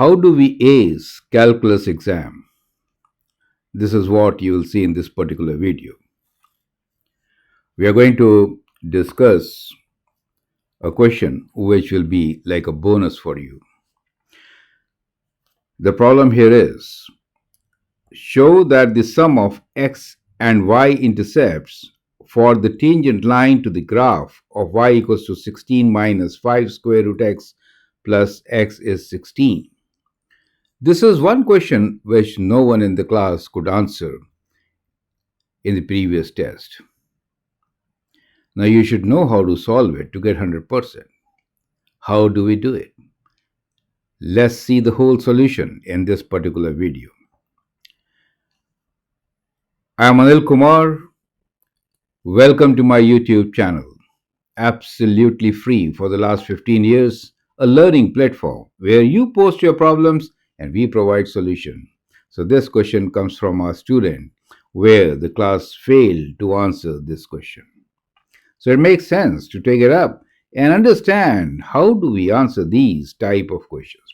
How do we ace calculus exam? This is what you will see in this particular video. We are going to discuss a question which will be like a bonus for you. The problem here is show that the sum of x and y intercepts for the tangent line to the graph of y equals to 16 minus 5 square root x plus x is 16. This is one question which no one in the class could answer in the previous test. Now you should know how to solve it to get 100%. How do we do it? Let's see the whole solution in this particular video. I am Anil Kumar. Welcome to my YouTube channel. Absolutely free for the last 15 years, a learning platform where you post your problems and we provide solution. So this question comes from our student where the class failed to answer this question. So it makes sense to take it up and understand how do we answer these type of questions.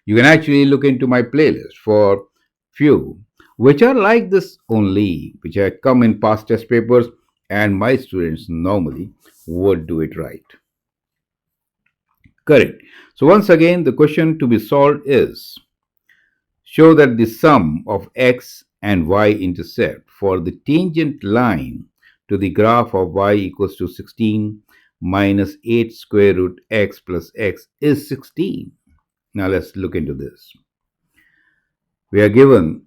You can actually look into my playlist for few which are like this only, which have come in past test papers and my students normally would do it right. Correct. So once again, the question to be solved is show that the sum of x and y intercept for the tangent line to the graph of y equals to 16 minus 8 square root x plus x is 16. Now let's look into this. We are given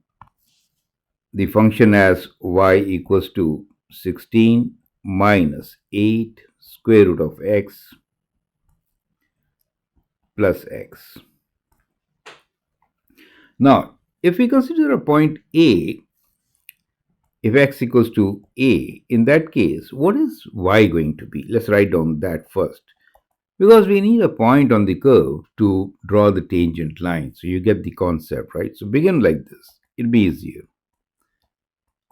the function as y equals to 16 minus 8 square root of x plus x. Now, if we consider a point A, if x equals to A, in that case, what is y going to be? Let's write down that first. Because we need a point on the curve to draw the tangent line. So you get the concept, right? So begin like this. It'll be easier.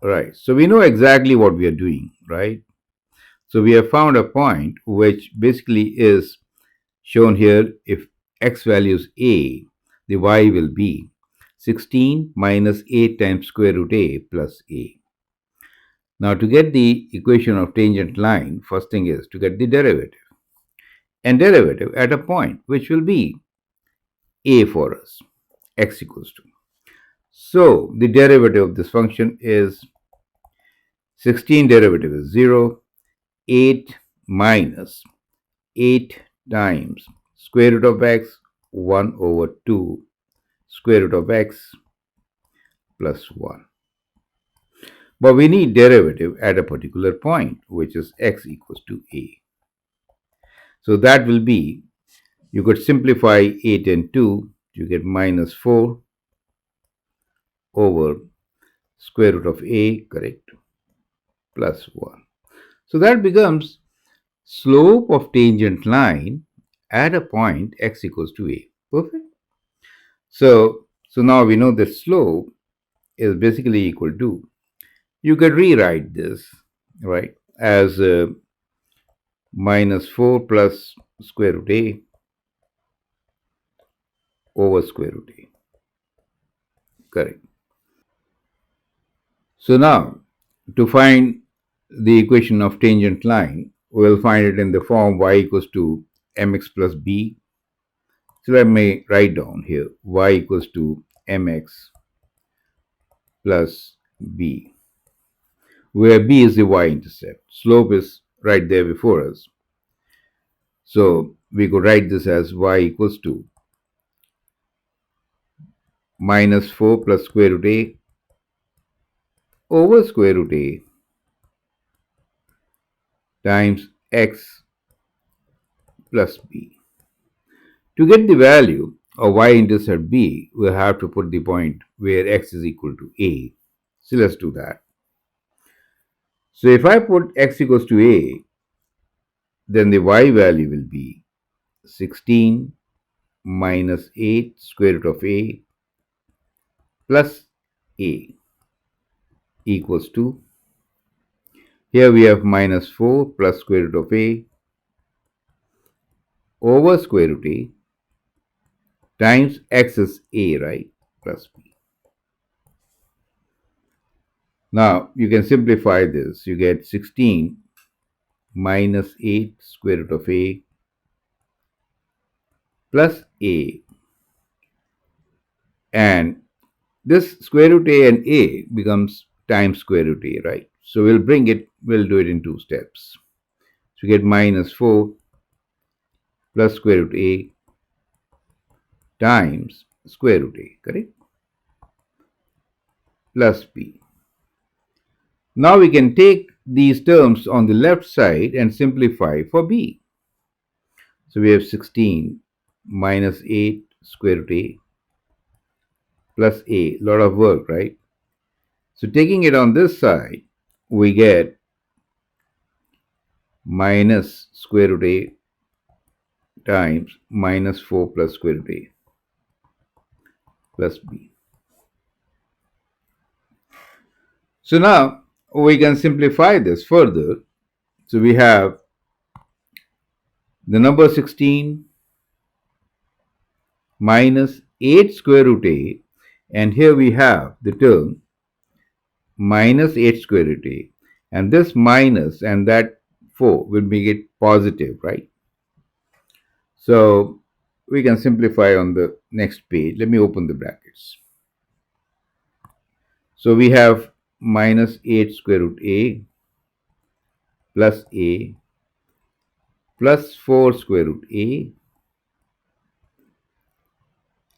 All right. So we know exactly what we are doing, right? So we have found a point which basically is shown here. If x value is A, the y will be 16 minus 8 times square root A plus A. Now to get the equation of tangent line, first thing is to get the derivative. And derivative at a point which will be A for us, x equals to. So the derivative of this function is 16 derivative is 0, 8 minus 8 times square root of x, 1 over 2 square root of x plus 1. But we need derivative at a particular point, which is x equals to a. So that will be, you could simplify 8 and 2, you get minus 4 over square root of a, correct, plus 1. So that becomes slope of tangent line at a point x equals to a. Perfect. So now we know that slope is basically equal to, you could rewrite this, right, as minus 4 plus square root a over square root a. Correct. So now, to find the equation of tangent line, we'll find it in the form y equals to mx plus b. So let me write down here y equals to mx plus b, where b is the y-intercept. Slope is right there before us. So we could write this as y equals to minus 4 plus square root a over square root a times x plus b. To get the value of y-intercept b, we'll have to put the point where x is equal to a. So let's do that. So if I put x equals to a, then the y value will be 16 minus 8 square root of a plus a equals to, here we have minus 4 plus square root of a over square root a times x is a, right? Plus b. Now you can simplify this. You get 16 minus 8 square root of a plus a, and this square root a and a becomes times square root a, right? So we'll do it in two steps. So you get minus 4 plus square root a times square root a, correct? Plus b. Now we can take these terms on the left side and simplify for b. So we have 16 minus 8 square root a plus a. Lot of work, right? So taking it on this side, we get minus square root a times minus 4 plus square root a plus b. So now we can simplify this further. So we have the number 16 minus 8 square root a, and here we have the term minus 8 square root a, and this minus and that 4 will make it positive, right? So we can simplify on the next page. Let me open the brackets. So we have minus 8 square root a plus 4 square root a,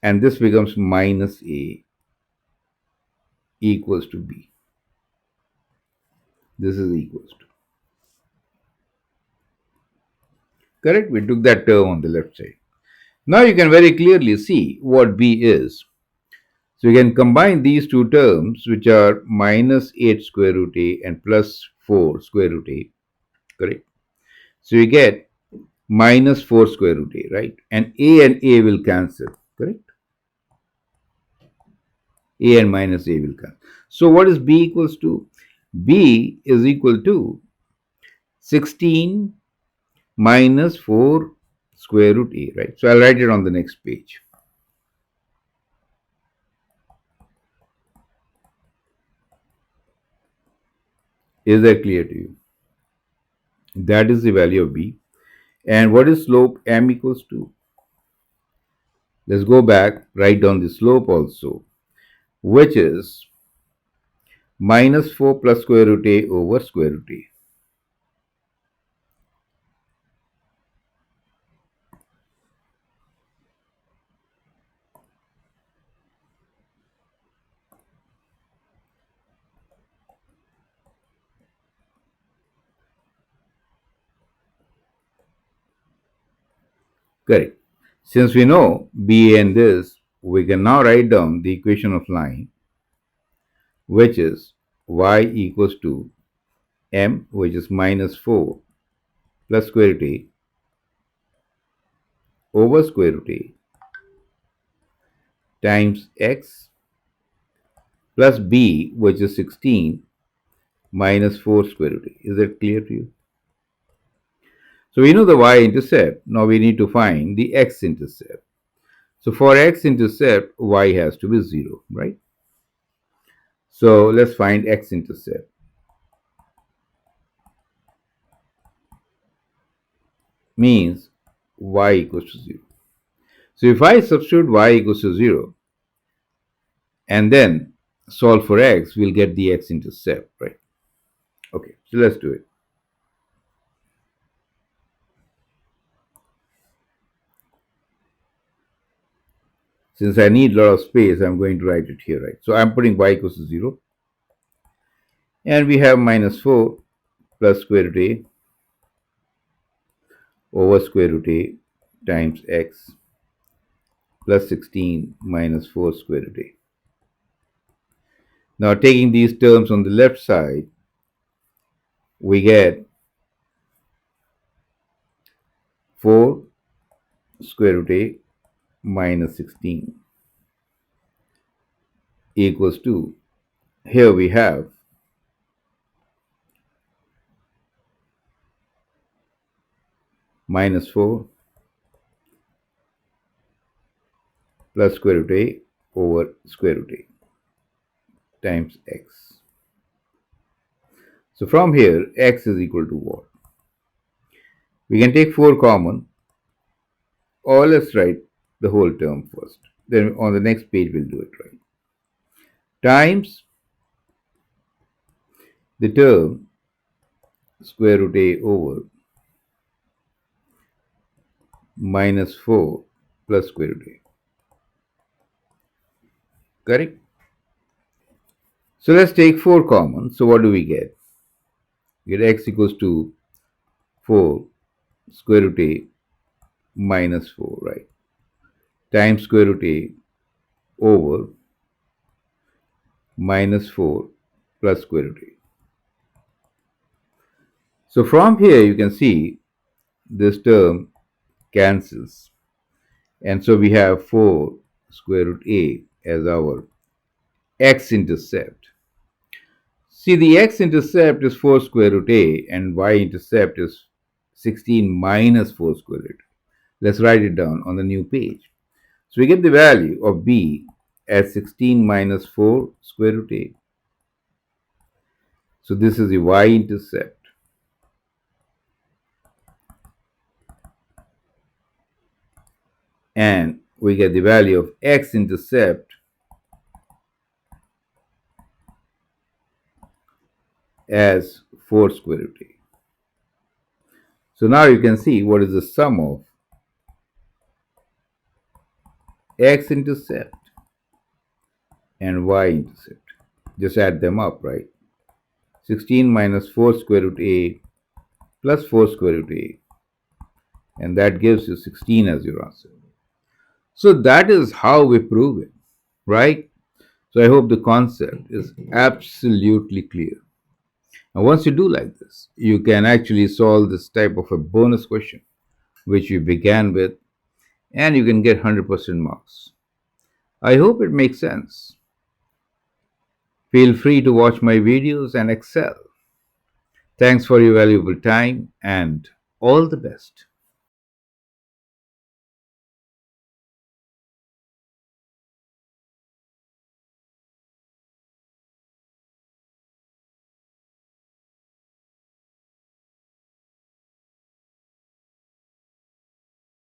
and this becomes minus a equals to b. This is equals to. Correct? We took that term on the left side. Now you can very clearly see what b is. So you can combine these two terms, which are minus 8 square root a and plus 4 square root a. Correct? So you get minus 4 square root a, right? And a will cancel. Correct? A and minus a will cancel. So what is b equals to? B is equal to 16 minus 4 square root a, right? So I'll write it on the next page. Is that clear to you? That is the value of b. And what is slope? M equals to. Let's go back, write down the slope also, which is minus 4 plus square root a over square root a. Correct. Since we know b and this, we can now write down the equation of line, which is y equals to m, which is minus 4 plus square root a over square root a times x plus b, which is 16 minus 4 square root a. Is that clear to you? So we know the y-intercept. Now we need to find the x-intercept. So for x-intercept, y has to be 0, right? So let's find x-intercept. Means y equals to 0. So if I substitute y equals to 0 and then solve for x, we'll get the x-intercept, right? Okay, so let's do it. Since I need a lot of space, I'm going to write it here, right? So I'm putting y equals to 0. And we have minus 4 plus square root a over square root a times x plus 16 minus 4 square root a. Now taking these terms on the left side, we get 4 square root a minus 16 equals to, here we have minus 4 plus square root a over square root a times x. So from here, x is equal to what? We can take 4 common, or let's write the whole term first. Then on the next page, we'll do it right. Times the term square root a over minus 4 plus square root a. Correct? So let's take 4 common. So what do we get? We get x equals to 4 square root a minus 4, right? Times square root a over minus 4 plus square root a. So from here you can see this term cancels. And so we have 4 square root a as our x-intercept. See, the x-intercept is 4 square root a and y-intercept is 16 minus 4 square root. Let's write it down on the new page. So we get the value of b as 16 minus 4 square root a. So this is the y-intercept. And we get the value of x-intercept as 4 square root a. So now you can see what is the sum of x-intercept and y-intercept. Just add them up, right? 16 minus 4 square root a plus 4 square root a. And that gives you 16 as your answer. So that is how we prove it, right? So I hope the concept is absolutely clear. And once you do like this, you can actually solve this type of a bonus question, which we began with, and you can get 100% marks. I hope it makes sense. Feel free to watch my videos and excel. Thanks for your valuable time and all the best.